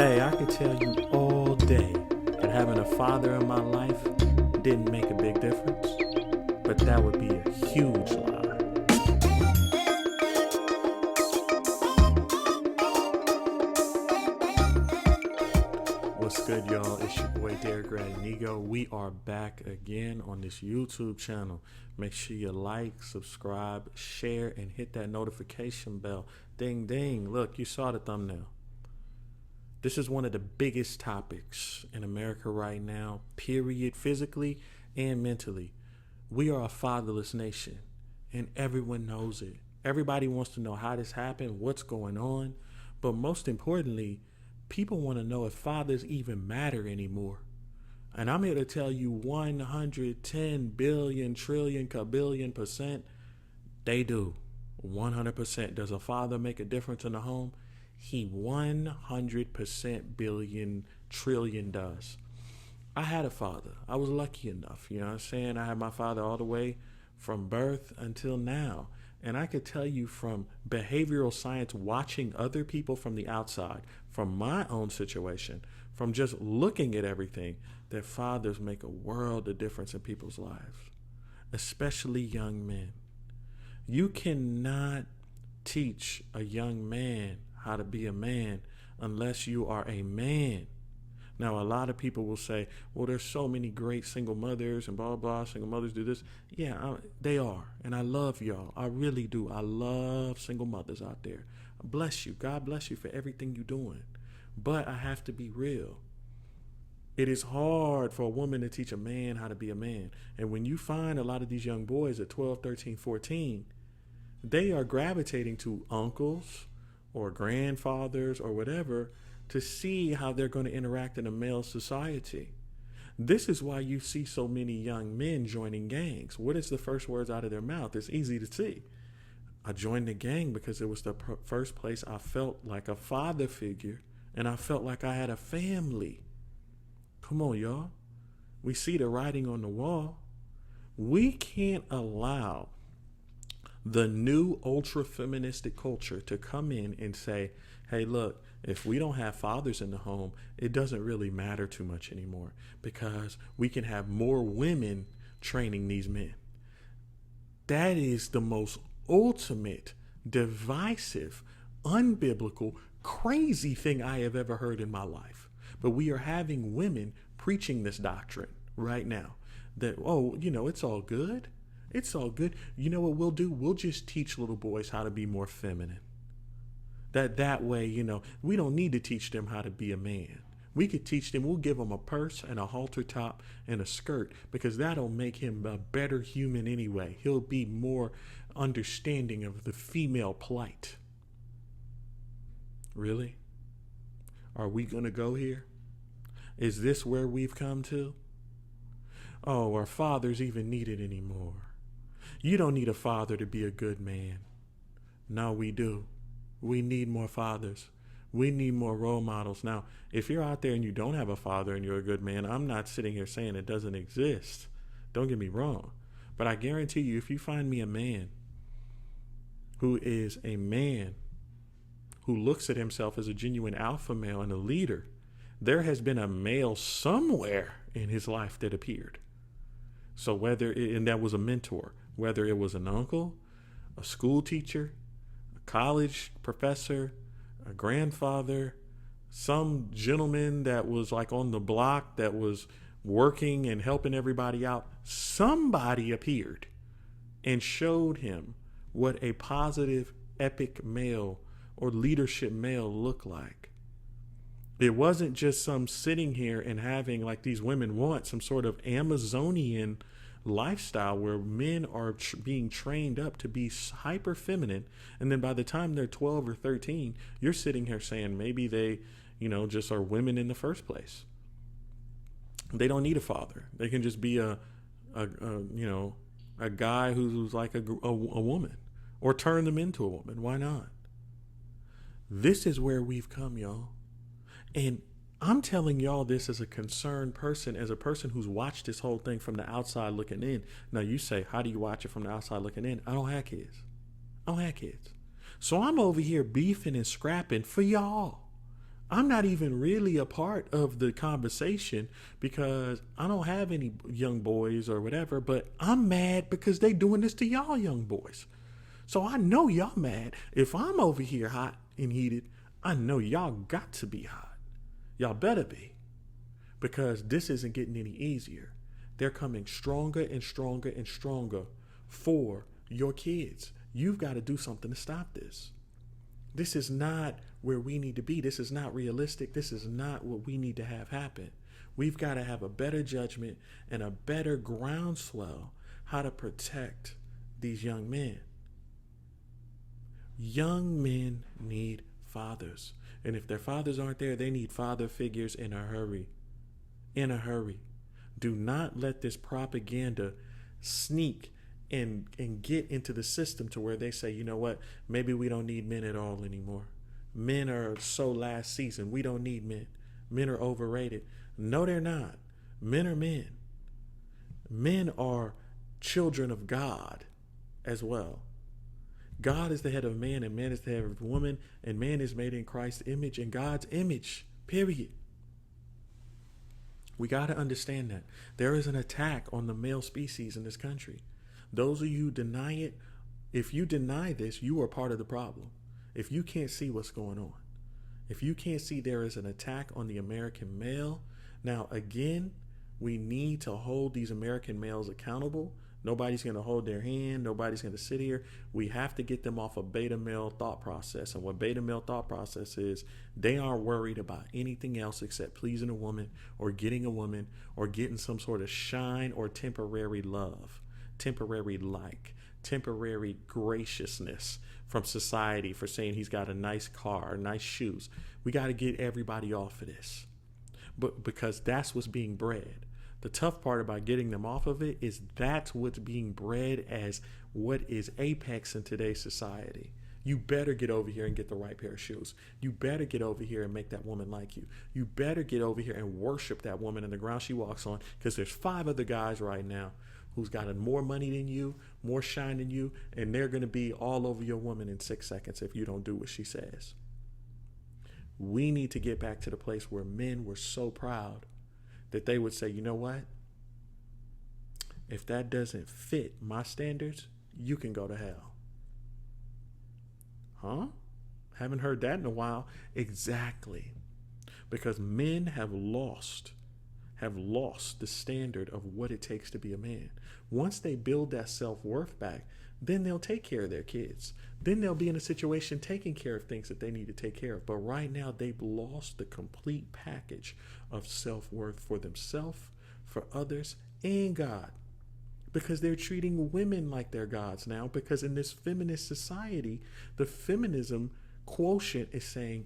Hey, I could tell you all day that having a father in my life didn't make a big difference, but that would be a huge lie. What's good, y'all? It's your boy Derrick Gradenigo. We are back again on this YouTube channel. Make sure you like, subscribe, share, and hit that notification bell. Ding, ding. Look, you saw the thumbnail. This is one of the biggest topics in America right now, period, physically and mentally. We are a fatherless nation, and everyone knows it. Everybody wants to know how this happened, what's going on, but most importantly, people want to know if fathers even matter anymore. And I'm here to tell you 110 billion, trillion, kabillion %, they do. 100%. Does a father make a difference in the home? He 100% billion trillion does. I had a father. I was lucky enough. You know what I'm saying? I had my father all the way from birth until now. And I could tell you from behavioral science, watching other people from the outside, from my own situation, from just looking at everything, that fathers make a world of difference in people's lives, especially young men. You cannot teach a young man how to be a man unless you are a man. Now, a lot of people will say, well, there's so many great single mothers and blah, blah, single mothers do this. Yeah, they are. And I love y'all. I really do. I love single mothers out there. Bless you. God bless you for everything you're doing. But I have to be real. It is hard for a woman to teach a man how to be a man. And when you find a lot of these young boys at 12, 13, 14, they are gravitating to uncles or grandfathers or whatever to see how they're going to interact in a male society. This is why you see so many young men joining gangs. What is the first words out of their mouth? It's easy to see. I joined the gang because it was the first place I felt like a father figure, and I felt like I had a family. Come on, y'all. We see the writing on the wall. We can't allow the new ultra-feministic culture to come in and say, hey, look, if we don't have fathers in the home, it doesn't really matter too much anymore because we can have more women training these men. That is the most ultimate, divisive, unbiblical, crazy thing I have ever heard in my life. But we are having women preaching this doctrine right now that, oh, it's all good. It's all good. You know what we'll do? We'll just teach little boys how to be more feminine. That way, we don't need to teach them how to be a man. We could teach them, we'll give them a purse and a halter top and a skirt because that'll make him a better human anyway. He'll be more understanding of the female plight. Really? Are we going to go here? Is this where we've come to? Oh, are fathers even needed anymore? You don't need a father to be a good man. No, we do. We need more fathers. We need more role models. Now, if you're out there and you don't have a father and you're a good man, I'm not sitting here saying it doesn't exist. Don't get me wrong. But I guarantee you, if you find me a man who is a man who looks at himself as a genuine alpha male and a leader, there has been a male somewhere in his life that appeared. So and that was a mentor, whether it was an uncle, a school teacher, a college professor, a grandfather, some gentleman that was like on the block that was working and helping everybody out, somebody appeared and showed him what a positive, epic male or leadership male looked like. It wasn't just some sitting here and having, like these women want, some sort of Amazonian lifestyle where men are being trained up to be hyper feminine. And then by the time they're 12 or 13, you're sitting here saying maybe they, just are women in the first place. They don't need a father. They can just be a guy who's like a woman, or turn them into a woman. Why not? This is where we've come, y'all. And I'm telling y'all this as a concerned person, as a person who's watched this whole thing from the outside looking in. Now you say, how do you watch it from the outside looking in? I don't have kids. So I'm over here beefing and scrapping for y'all. I'm not even really a part of the conversation because I don't have any young boys or whatever, but I'm mad because they doing this to y'all young boys. So I know y'all mad. If I'm over here hot and heated, I know y'all got to be hot. Y'all better be, because this isn't getting any easier. They're coming stronger and stronger and stronger for your kids. You've got to do something to stop this. This is not where we need to be. This is not realistic. This is not what we need to have happen. We've got to have a better judgment and a better groundswell how to protect these young men. Young men need fathers. And if their fathers aren't there, they need father figures in a hurry. In a hurry. Do not let this propaganda sneak and get into the system to where they say, you know what, maybe we don't need men at all anymore. Men are so last season. We don't need men. Men are overrated. No, they're not. Men are men. Men are children of God as well. God is the head of man, and man is the head of woman, and man is made in Christ's image and God's image, period. We got to understand that. There is an attack on the male species in this country. Those of you who deny it, if you deny this, you are part of the problem. If you can't see what's going on, if you can't see there is an attack on the American male, now again, we need to hold these American males accountable. Nobody's going to hold their hand. Nobody's going to sit here. We have to get them off a beta male thought process. And what beta male thought process is, they aren't worried about anything else except pleasing a woman or getting some sort of shine or temporary love, temporary temporary graciousness from society for saying he's got a nice car, nice shoes. We got to get everybody off of this, but because that's what's being bred. The tough part about getting them off of it is that's what's being bred as what is apex in today's society. You better get over here and get the right pair of shoes. You better get over here and make that woman like you. You better get over here and worship that woman in the ground she walks on, because there's 5 other guys right now who's got more money than you, more shine than you, and they're going to be all over your woman in 6 seconds if you don't do what she says. We need to get back to the place where men were so proud that they would say, you know what? If that doesn't fit my standards, you can go to hell. Huh? Haven't heard that in a while. Exactly. Because men have lost the standard of what it takes to be a man. Once they build that self-worth back, then they'll take care of their kids. Then they'll be in a situation taking care of things that they need to take care of. But right now, they've lost the complete package of self-worth for themselves, for others, and God. Because they're treating women like they're gods now. Because in this feminist society, the feminism quotient is saying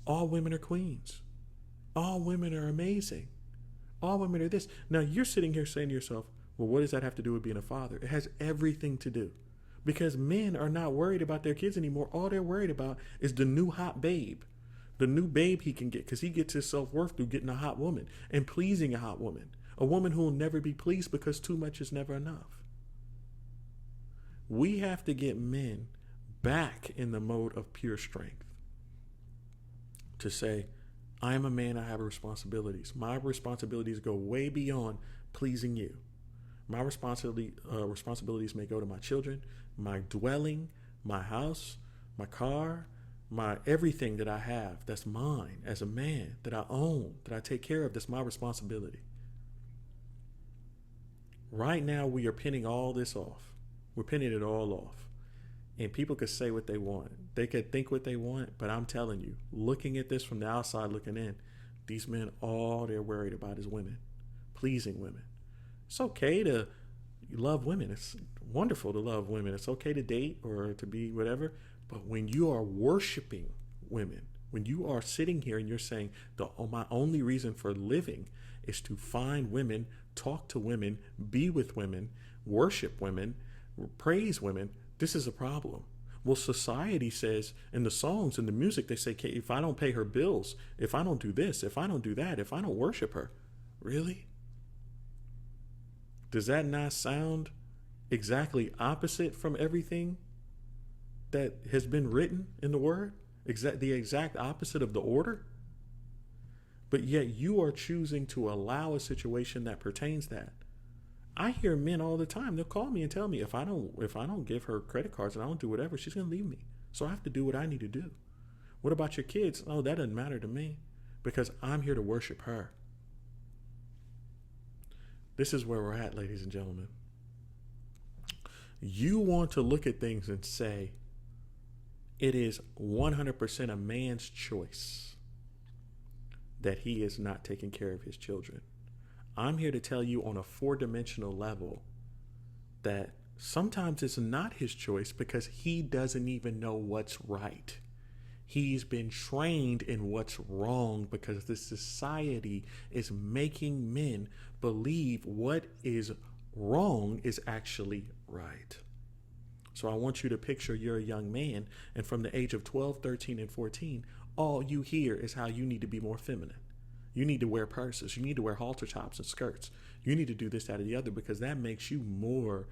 all women are queens. All women are amazing. All women are this. Now, you're sitting here saying to yourself, well, what does that have to do with being a father? It has everything to do. Because men are not worried about their kids anymore. All they're worried about is the new hot babe. The new babe he can get, because he gets his self-worth through getting a hot woman and pleasing a hot woman. A woman who will never be pleased because too much is never enough. We have to get men back in the mode of pure strength. To say, I am a man, I have responsibilities. My responsibilities go way beyond pleasing you. My responsibilities may go to my children, my dwelling, my house, my car, my everything that I have that's mine as a man, that I own, that I take care of. That's my responsibility. Right now, we are pinning all this off. We're pinning it all off. And people could say what they want. They could think what they want, but I'm telling you, looking at this from the outside looking in, these men, all they're worried about is women, pleasing women. It's okay to love women. It's wonderful to love women. It's okay to date or to be whatever. But when you are worshiping women, when you are sitting here and you're saying, my only reason for living is to find women, talk to women, be with women, worship women, praise women, this is a problem. Well, society says in the songs and the music, they say, if I don't pay her bills, if I don't do this, if I don't do that, if I don't worship her, really? Does that not sound exactly opposite from everything that has been written in the word? The exact opposite of the order? But yet you are choosing to allow a situation that pertains that. I hear men all the time. They'll call me and tell me if I don't give her credit cards and I don't do whatever, she's gonna leave me. So I have to do what I need to do. What about your kids? Oh, that doesn't matter to me because I'm here to worship her. This is where we're at, ladies and gentlemen. You want to look at things and say, it is 100% a man's choice that he is not taking care of his children. I'm here to tell you on a 4-dimensional level that sometimes it's not his choice because he doesn't even know what's right. He's been trained in what's wrong because the society is making men believe what is wrong is actually right. So I want you to picture you're a young man, and from the age of 12, 13, and 14, all you hear is how you need to be more feminine. You need to wear purses. You need to wear halter tops and skirts. You need to do this, that, or the other because that makes you more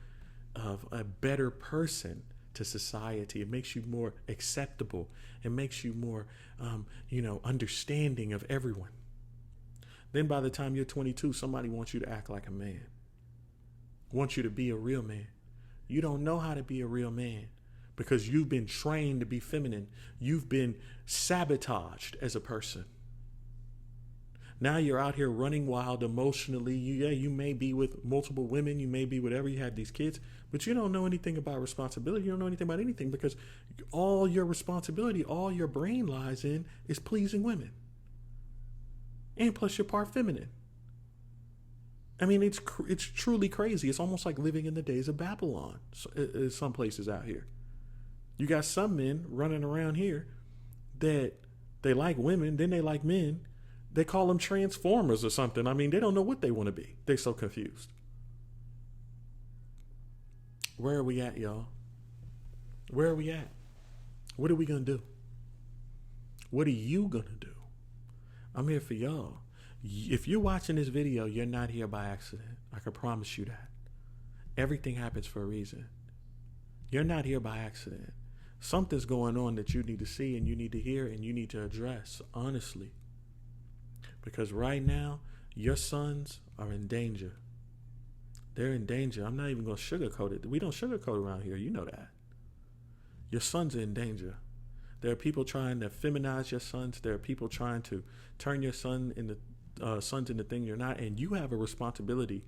of a better person to society. It makes you more acceptable. It makes you more, understanding of everyone. Then by the time you're 22, somebody wants you to act like a man, wants you to be a real man. You don't know how to be a real man because you've been trained to be feminine. You've been sabotaged as a person. Now you're out here running wild emotionally. You may be with multiple women. You may be whatever. You have these kids, but you don't know anything about responsibility. You don't know anything about anything because all your responsibility, all your brain lies in is pleasing women. And plus you're part feminine. I mean, it's truly crazy. It's almost like living in the days of Babylon. Some places out here. You got some men running around here that they like women, then they like men. They call them transformers or something. I mean, they don't know what they want to be. They're so confused. Where are we at, y'all? Where are we at? What are we going to do? What are you going to do? I'm here for y'all. If you're watching this video, you're not here by accident. I can promise you that. Everything happens for a reason. You're not here by accident. Something's going on that you need to see and you need to hear and you need to address, honestly. Because right now, your sons are in danger. They're in danger. I'm not even going to sugarcoat it. We don't sugarcoat around here. You know that. Your sons are in danger. There are people trying to feminize your sons. There are people trying to turn your sons into thing you're not. And you have a responsibility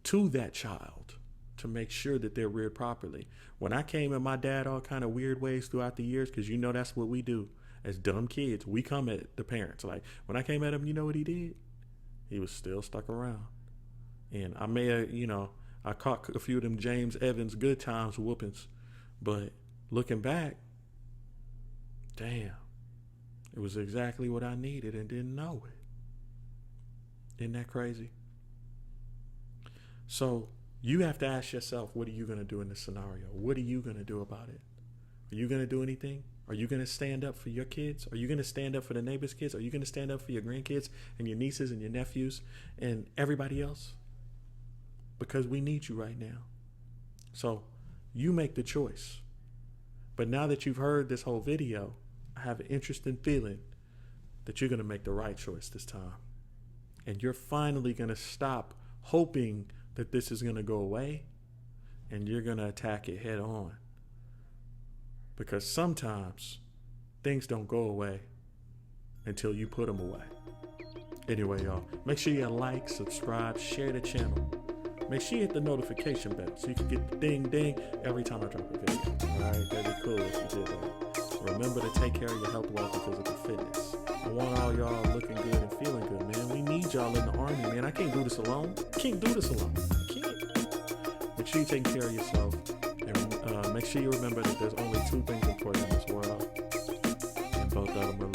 to that child to make sure that they're reared properly. When I came at my dad all kind of weird ways throughout the years, because you know that's what we do. As dumb kids, we come at the parents. Like when I came at him, you know what he did? He was still stuck around. And I may have, I caught a few of them James Evans good times whoopings. But looking back, damn, it was exactly what I needed and didn't know it. Isn't that crazy? So you have to ask yourself, what are you going to do in this scenario? What are you going to do about it? Are you going to do anything? Are you going to stand up for your kids? Are you going to stand up for the neighbor's kids? Are you going to stand up for your grandkids and your nieces and your nephews and everybody else? Because we need you right now. So you make the choice. But now that you've heard this whole video, I have an interesting feeling that you're going to make the right choice this time. And you're finally going to stop hoping that this is going to go away and you're going to attack it head on. Because sometimes things don't go away until you put them away. Anyway, y'all, make sure you like, subscribe, share the channel. Make sure you hit the notification bell so you can get the ding ding every time I drop a video. All right, that'd be cool if you did that. Remember to take care of your health, wealth, and physical fitness. I want all y'all looking good and feeling good, man. We need y'all in the army, man. I can't do this alone. Can't do this alone. I can't. Make sure you take care of yourself. And make sure you remember that there's only 2 things important in this world. And both of them are